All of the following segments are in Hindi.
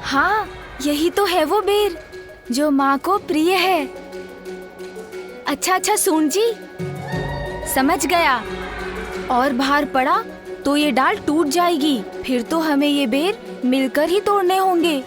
हाँ, यही तो है वो बेर जो माँ को प्रिय है। अच्छा सून जी, समझ गया। और बाहर पड़ा तो ये डाल टूट जाएगी, फिर तो हमें ये बेर मिलकर ही तोड़ने होंगे।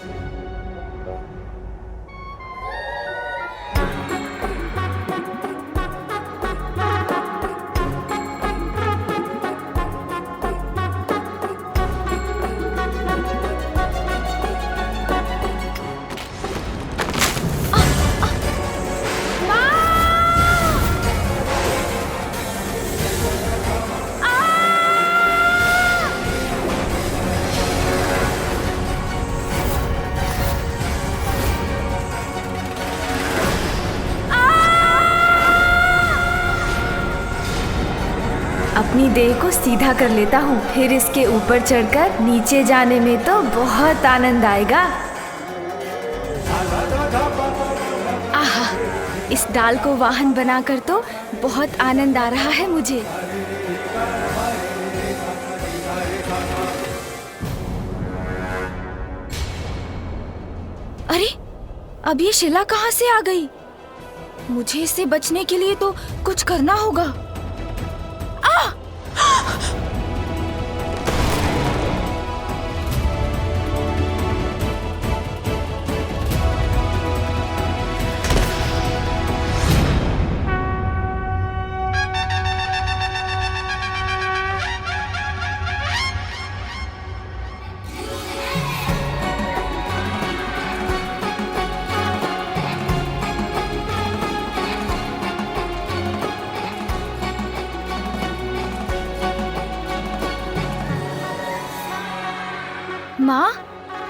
अपनी देह को सीधा कर लेता हूँ, फिर इसके ऊपर चढ़कर नीचे जाने में तो बहुत आनंद आएगा। आहा, इस डाल को वाहन बनाकर तो बहुत आनंद आ रहा है मुझे। अरे, अब ये शिला कहाँ से आ गई? मुझे इससे बचने के लिए तो कुछ करना होगा।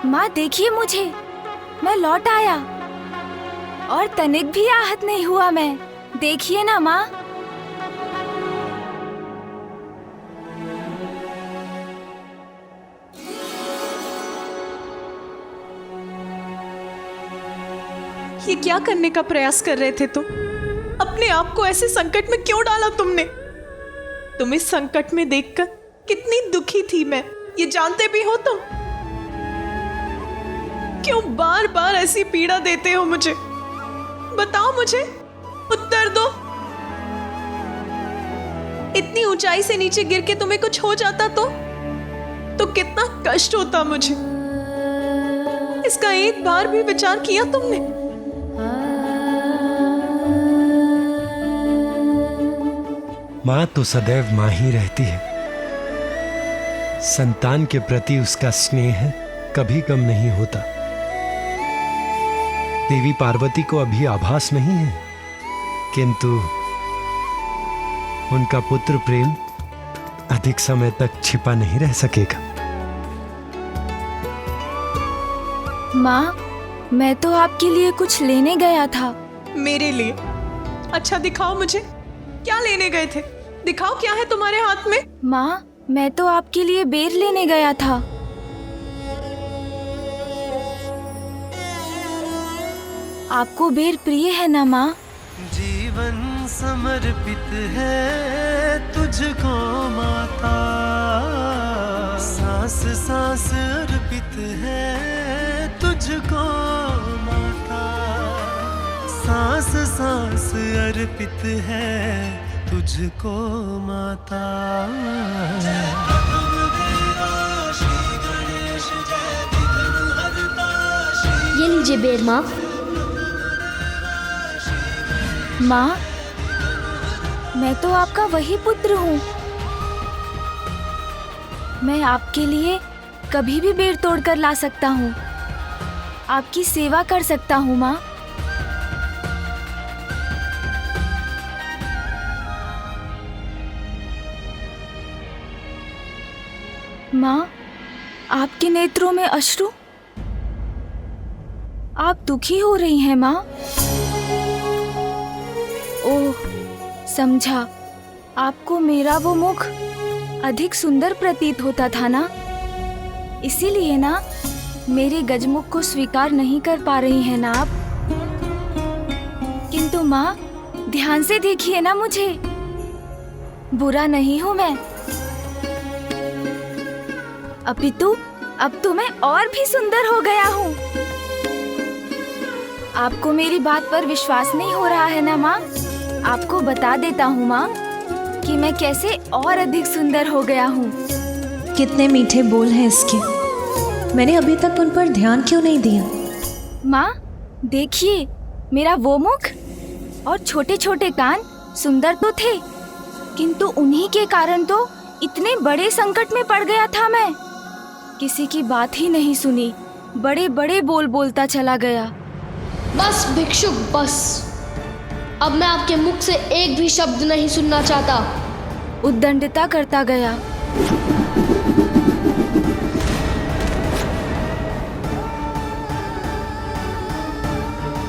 माँ देखिए मुझे, मैं लौट आया और तनिक भी आहत नहीं हुआ मैं। देखिए ना माँ। ये क्या करने का प्रयास कर रहे थे तुम? अपने आप को ऐसे संकट में क्यों डाला तुमने? तुम इस संकट में देखकर कितनी दुखी थी मैं, ये जानते भी हो तुम? क्यों बार बार ऐसी पीड़ा देते हो मुझे? बताओ मुझे, उत्तर दो। इतनी ऊंचाई से नीचे गिर के तुम्हें कुछ हो जाता तो कितना कष्ट होता मुझे। इसका एक बार भी विचार किया तुमने? माँ तो सदैव माँ ही रहती है। संतान के प्रति उसका स्नेह कभी कम नहीं होता। देवी पार्वती को अभी आभास नहीं है, किंतु उनका पुत्र प्रेम अधिक समय तक छिपा नहीं रह सकेगा। माँ, मैं तो आपके लिए कुछ लेने गया था। मेरे लिए? अच्छा दिखाओ मुझे, क्या लेने गए थे? दिखाओ क्या है तुम्हारे हाथ में? माँ, मैं तो आपके लिए बेर लेने गया था। आपको बेर प्रिय है ना माँ? जीवन समर्पित है तुझको माता, सांस सांस अर्पित है तुझको माता, सांस सांस अर्पित है तुझको माता। ये लीजिए बेर माँ। माँ, मैं तो आपका वही पुत्र हूँ। मैं आपके लिए कभी भी बेर तोड़कर ला सकता हूँ, आपकी सेवा कर सकता हूँ माँ। माँ, आपके नेत्रों में अश्रु? आप दुखी हो रही हैं माँ? ओह, समझा। आपको मेरा वो मुख अधिक सुंदर प्रतीत होता था ना, इसीलिए ना मेरे गजमुख को स्वीकार नहीं कर पा रही हैं ना आप। किंतु माँ, ध्यान से देखिए ना मुझे, बुरा नहीं हूं मैं, अपितु अब तो मैं और भी सुंदर हो गया हूँ। आपको मेरी बात पर विश्वास नहीं हो रहा है ना माँ? आपको बता देता हूँ माँ कि मैं कैसे और अधिक सुंदर हो गया हूँ। कितने मीठे बोल हैं इसके, मैंने अभी तक उन पर ध्यान क्यों नहीं दिया? माँ देखिए, मेरा वो मुख और छोटे छोटे कान सुंदर तो थे, किंतु उन्हीं के कारण तो इतने बड़े संकट में पड़ गया था मैं। किसी की बात ही नहीं सुनी, बड़े बड़े बोल बोलता चला गया। बस भिक्षुक बस, अब मैं आपके मुख से एक भी शब्द नहीं सुनना चाहता। उद्दंडता करता गया।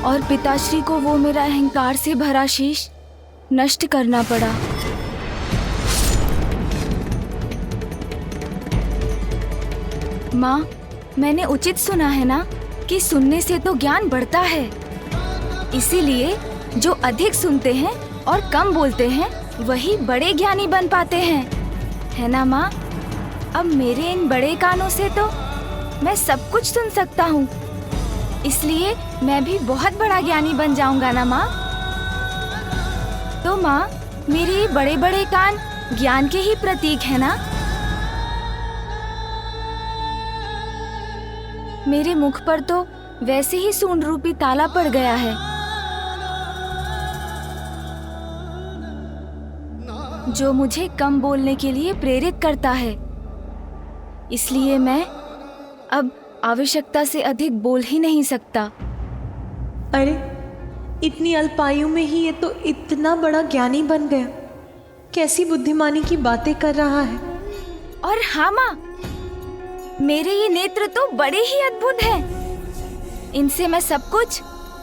और पिताश्री को वो मेरा अहंकार से भरा शीश नष्ट करना पड़ा। माँ, मैंने उचित सुना है ना कि सुनने से तो ज्ञान बढ़ता है। इसीलिए जो अधिक सुनते हैं और कम बोलते हैं वही बड़े ज्ञानी बन पाते हैं, है ना माँ? अब मेरे इन बड़े कानों से तो मैं सब कुछ सुन सकता हूँ, इसलिए मैं भी बहुत बड़ा ज्ञानी बन जाऊंगा ना माँ? तो माँ, मेरे ये बड़े बड़े कान ज्ञान के ही प्रतीक है ना? मेरे मुख पर तो वैसे ही सूंड रूपी ताला पड़ गया है, जो मुझे कम बोलने के लिए प्रेरित करता है। इसलिए मैं अब आवश्यकता से अधिक बोल ही नहीं सकता। अरे, इतनी अल्पायु में ही ये तो इतना बड़ा ज्ञानी बन गया। कैसी बुद्धिमानी की बातें कर रहा है। और हाँ माँ, मेरे ये नेत्र तो बड़े ही अद्भुत हैं। इनसे मैं सब कुछ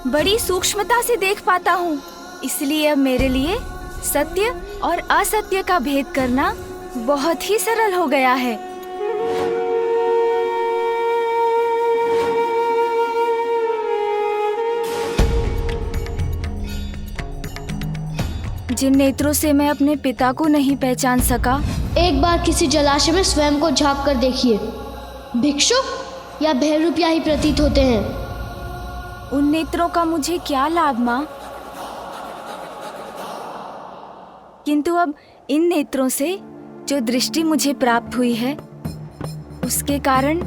बड़ी सूक्ष्मता से देख पाता हूँ। इसलिए अब मेरे लिए सत्य और असत्य का भेद करना बहुत ही सरल हो गया है। जिन नेत्रों से मैं अपने पिता को नहीं पहचान सका, एक बार किसी जलाशय में स्वयं को झांक कर देखिए, भिक्षुक या भैरूपिया ही प्रतीत होते हैं। उन नेत्रों का मुझे क्या लाभ माँ? किंतु अब इन नेत्रों से जो दृष्टि मुझे प्राप्त हुई है, उसके कारण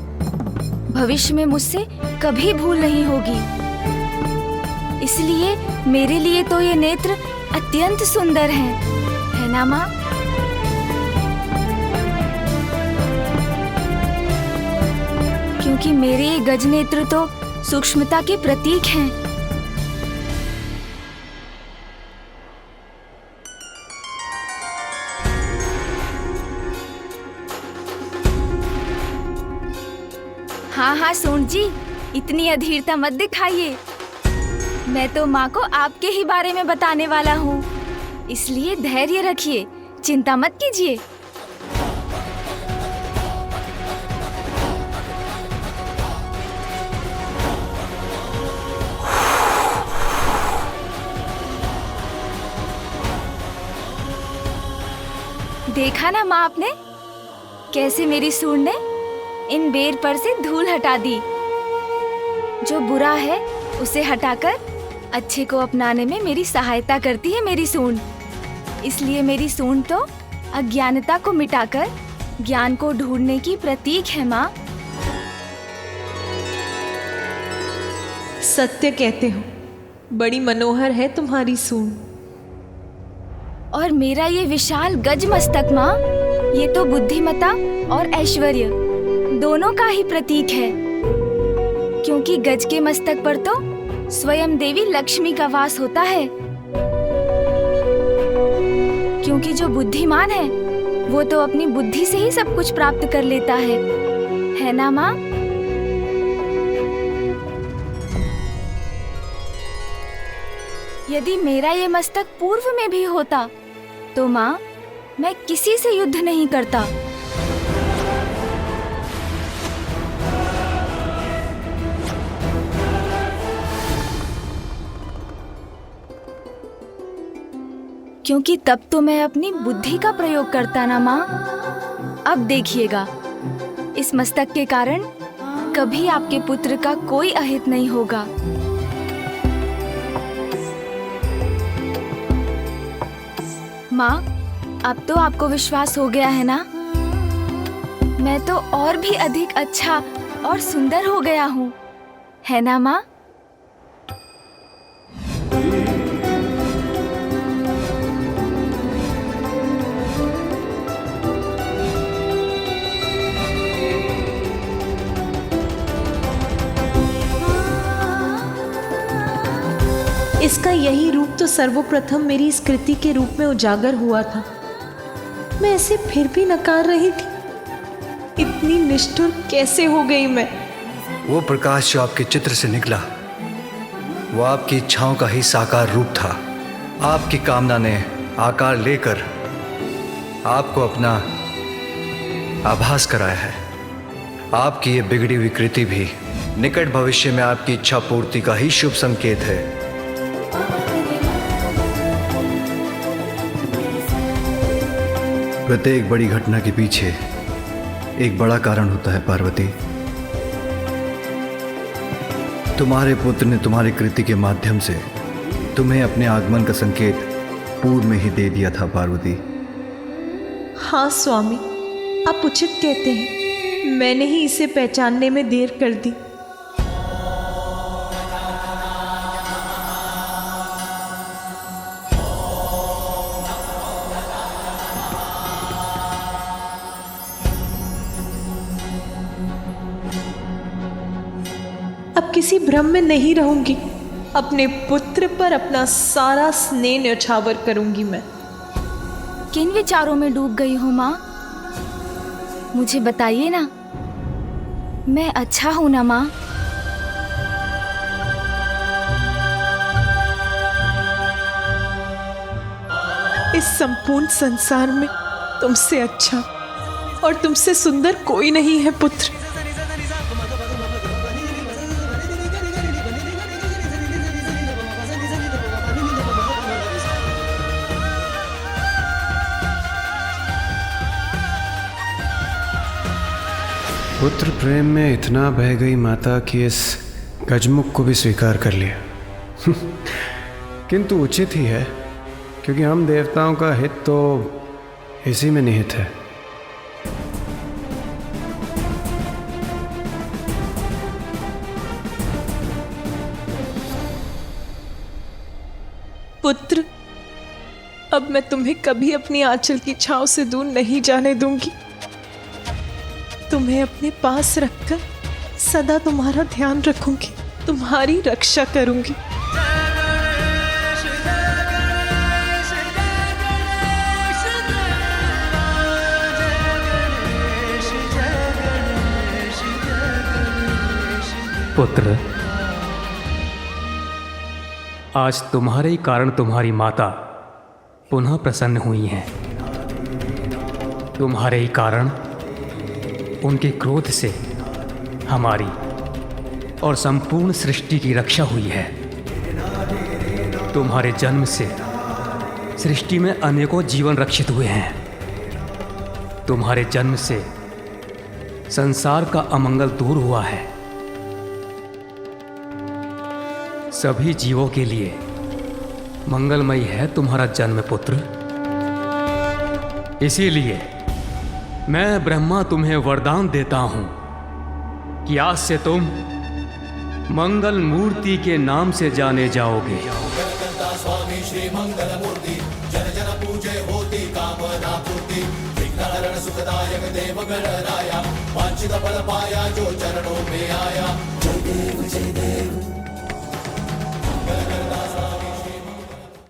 भविष्य में मुझसे कभी भूल नहीं होगी। इसलिए मेरे लिए तो ये नेत्र अत्यंत सुंदर हैं, है ना माँ? क्योंकि मेरे ये गज नेत्र तो सूक्ष्मता के प्रतीक हैं। हाँ हाँ सूंड जी, इतनी अधीरता मत दिखाइए। मैं तो माँ को आपके ही बारे में बताने वाला हूँ, इसलिए धैर्य रखिए, चिंता मत कीजिए। देखा ना माँ आपने, कैसे मेरी सूंड ने इन बेर पर से धूल हटा दी। जो बुरा है उसे हटाकर अच्छे को अपनाने में मेरी सहायता करती है मेरी सूंड। इसलिए मेरी सूंड तो अज्ञानता को मिटाकर ज्ञान को ढूंढने की प्रतीक है माँ। सत्य कहते हो, बड़ी मनोहर है तुम्हारी सूंड। और मेरा ये विशाल गज मस्तक माँ, ये तो बुद्धिमता और ऐश्वर्य दोनों का ही प्रतीक है। क्योंकि गज के मस्तक पर तो स्वयं देवी लक्ष्मी का वास होता है। क्योंकि जो बुद्धिमान है वो तो अपनी बुद्धि से ही सब कुछ प्राप्त कर लेता है ना माँ? यदि मेरा ये मस्तक पूर्व में भी होता तो माँ, मैं किसी से युद्ध नहीं करता। क्योंकि तब तो मैं अपनी बुद्धि का प्रयोग करता ना माँ। अब देखिएगा, इस मस्तक के कारण कभी आपके पुत्र का कोई अहित नहीं होगा। माँ, अब तो आपको विश्वास हो गया है ना? मैं तो और भी अधिक अच्छा और सुंदर हो गया हूँ, है ना माँ? इसका यही रूप तो सर्वप्रथम मेरी इस कृति के रूप में उजागर हुआ था। मैं ऐसे फिर भी नकार रही थी। इतनी निष्ठुर कैसे हो गई मैं? वो प्रकाश जो आपके चित्र से निकला, वो आपकी इच्छाओं का ही साकार रूप था। आपकी कामना ने आकार लेकर आपको अपना आभास कराया है। आपकी ये बिगड़ी हुई कृति भी निकट भविष्य में आपकी इच्छा पूर्ति का ही शुभ संकेत है। प्रत्येक बड़ी घटना के पीछे एक बड़ा कारण होता है पार्वती। तुम्हारे पुत्र ने तुम्हारी कृति के माध्यम से तुम्हें अपने आगमन का संकेत पूर्व में ही दे दिया था पार्वती। हाँ स्वामी, आप उचित कहते हैं। मैंने ही इसे पहचानने में देर कर दी। अब किसी भ्रम में नहीं रहूंगी। अपने पुत्र पर अपना सारा स्नेह न्यौछावर करूंगी मैं। किन विचारों में डूब गई हूँ माँ? मुझे बताइए ना। मैं अच्छा हूँ ना माँ? इस संपूर्ण संसार में तुमसे अच्छा और तुमसे सुंदर कोई नहीं है पुत्र। पुत्र प्रेम में इतना बह गई माता कि इस गजमुख को भी स्वीकार कर लिया। किंतु उचित ही है, क्योंकि हम देवताओं का हित तो इसी में निहित है। पुत्र, अब मैं तुम्हें कभी अपनी आंचल की छांव से दूर नहीं जाने दूंगी। तुम्हें अपने पास रखकर सदा तुम्हारा ध्यान रखूंगी, तुम्हारी रक्षा करूंगी। पुत्र, आज तुम्हारे ही कारण तुम्हारी माता पुनः प्रसन्न हुई हैं। तुम्हारे ही कारण उनके क्रोध से हमारी और संपूर्ण सृष्टि की रक्षा हुई है। तुम्हारे जन्म से सृष्टि में अनेकों जीवन रक्षित हुए हैं। तुम्हारे जन्म से संसार का अमंगल दूर हुआ है। सभी जीवों के लिए मंगलमयी है तुम्हारा जन्म पुत्र। इसीलिए मैं ब्रह्मा तुम्हें वरदान देता हूं कि आज से तुम मंगल मूर्ति के नाम से जाने जाओगे।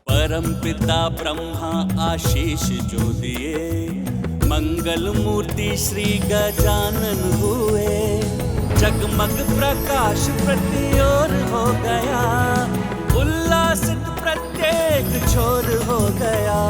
परम पिता ब्रह्मा आशीष जो दिए, मंगल मूर्ति श्री गजानन हुए। जगमग प्रकाश प्रति ओर हो गया, उल्लासित प्रत्येक छोर हो गया।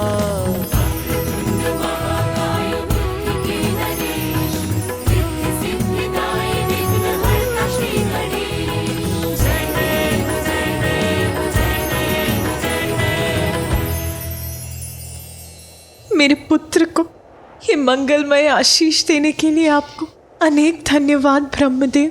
मेरे पुत्र को ये मंगलमय आशीष देने के लिए आपको अनेक धन्यवाद ब्रह्मदेव।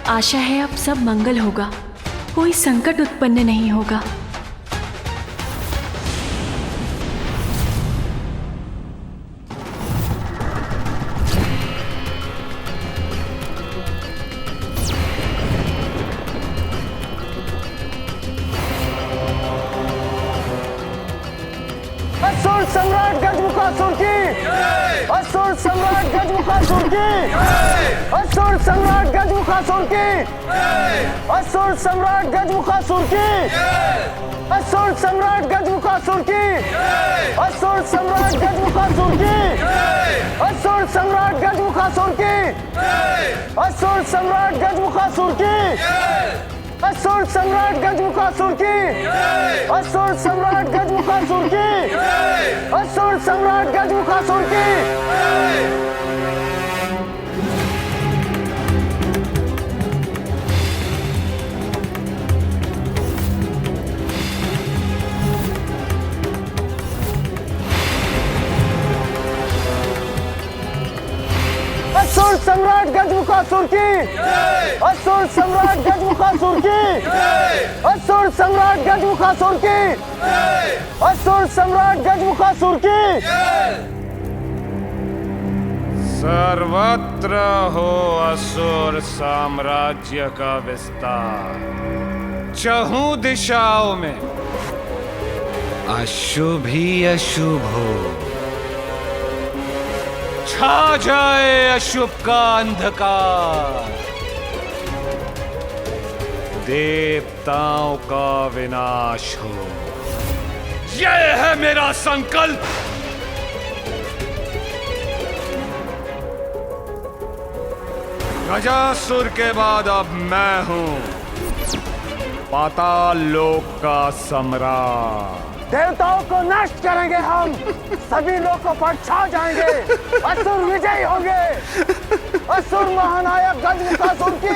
आशा है अब सब मंगल होगा, कोई संकट उत्पन्न नहीं होगा। असुर सम्राट गजमुखासुर की, असुर सम्राट गजमुखासुर की, असुर सम्राट गजमुखासुर की, असुर सम्राट गजमुखासुर की, असुर सम्राट गजमुखासुर की, असुर सम्राट गजमुखासुर की, असुर सम्राट गजमुखासुर की, असुर सम्राट गजमुखासुर की, असुर सम्राट गजमुखासुर की, असुर सम्राट गजमुखासुर की, असुर सम्राट गजमुखासुर की। असुर सम्राट गजमुखासुर की, असुर सम्राट गजमुखासुर की, असुर सम्राट गजमुखासुर की, असुर सम्राट गजमुखासुर की। सर्वत्र हो असुर साम्राज्य का विस्तार, चहुं दिशाओं में अशुभ ही अशुभ हो, छा जाए अशुभ का अंधकार, देवताओं का विनाश हो। यह है मेरा संकल्प। गजासुर के बाद अब मैं हूं पाताल लोक का सम्राट। देवताओं को नष्ट करेंगे हम, सभी लोगों पर छा जाएंगे, असुर विजयी होंगे। असुर महानायक गजमुखासुर की,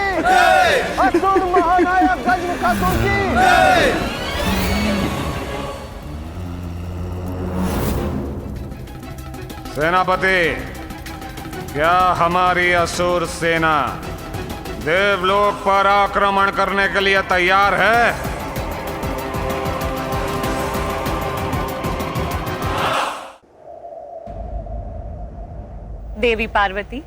असुर महानायक गजमुखासुर की। सेनापति, क्या हमारी असुर सेना देवलोक पर आक्रमण करने के लिए तैयार है? देवी पार्वती,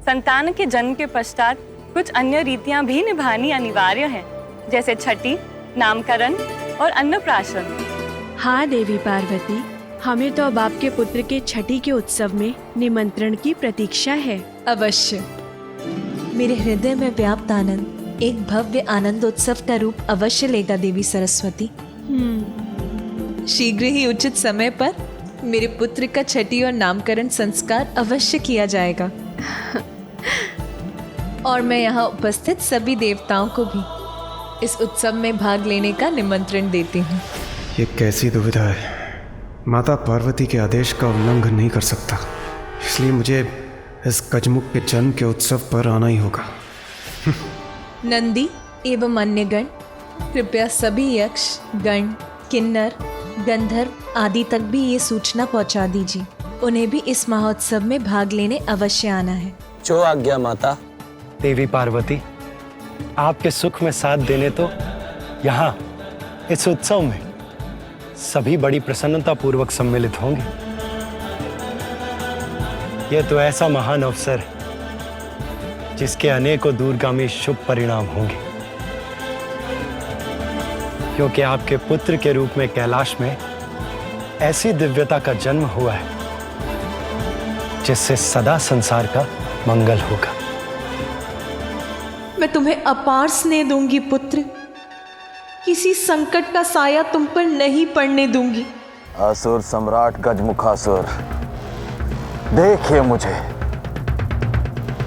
संतान के जन्म के पश्चात कुछ अन्य रीतियां भी निभानी अनिवार्य हैं, जैसे छठी, नामकरण और अन्नप्राशन। हाँ देवी पार्वती, हमें तो अब आपके पुत्र के छठी के उत्सव में निमंत्रण की प्रतीक्षा है। अवश्य। मेरे हृदय में व्याप्त आनंद एक भव्य आनंदोत्सव का रूप अवश्य लेगा देवी सरस्वती। शीघ्र ही उचित समय पर मेरे पुत्र का छठी और नामकरण संस्कार अवश्य किया जाएगा। और मैं यहाँ उपस्थित सभी देवताओं को भी इस उत्सव में भाग लेने का निमंत्रण देती हूँ। ये कैसी दुविधा है। माता पार्वती के आदेश का उल्लंघन नहीं कर सकता, इसलिए मुझे इस गजमुख के जन्म के उत्सव पर आना ही होगा। नंदी एवं अन्य गण, कृपया सभी यक्ष, गण, किन्नर, गंधर्व आदि तक भी ये सूचना पहुंचा दीजिए। उन्हें भी इस महोत्सव में भाग लेने अवश्य आना है। जो आज्ञा माता। देवी पार्वती, आपके सुख में साथ देने तो यहाँ इस उत्सव में सभी बड़ी प्रसन्नता पूर्वक सम्मिलित होंगे। यह तो ऐसा महान अवसर है जिसके अनेकों दूरगामी शुभ परिणाम होंगे, क्योंकि आपके पुत्र के रूप में कैलाश में ऐसी दिव्यता का जन्म हुआ है जिससे सदा संसार का मंगल होगा। मैं तुम्हें अपार स्नेह दूंगी पुत्र, किसी संकट का साया तुम पर नहीं पड़ने दूंगी। असुर सम्राट गजमुखासुर, देखिए मुझे,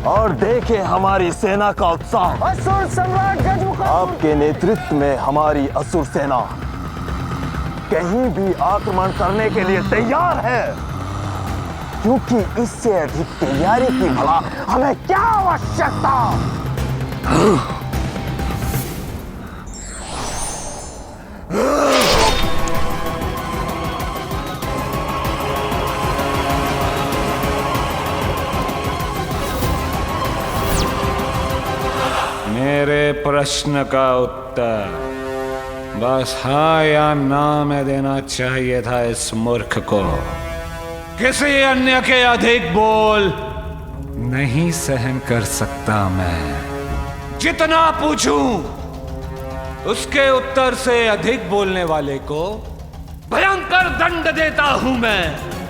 और देखे हमारी सेना का उत्साह। असुर सम्राट गजमुखासुर, आपके नेतृत्व में हमारी असुर सेना कहीं भी आक्रमण करने के लिए तैयार है, क्योंकि इससे अधिक तैयारी की भला हमें क्या आवश्यकता। मेरे प्रश्न का उत्तर बस हाँ या ना में देना चाहिए था इस मूर्ख को। किसी अन्य के अधिक बोल नहीं सहन कर सकता मैं। जितना पूछूं उसके उत्तर से अधिक बोलने वाले को भयंकर दंड देता हूं मैं।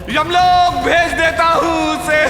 यमलोक भेज देता हूं उसे।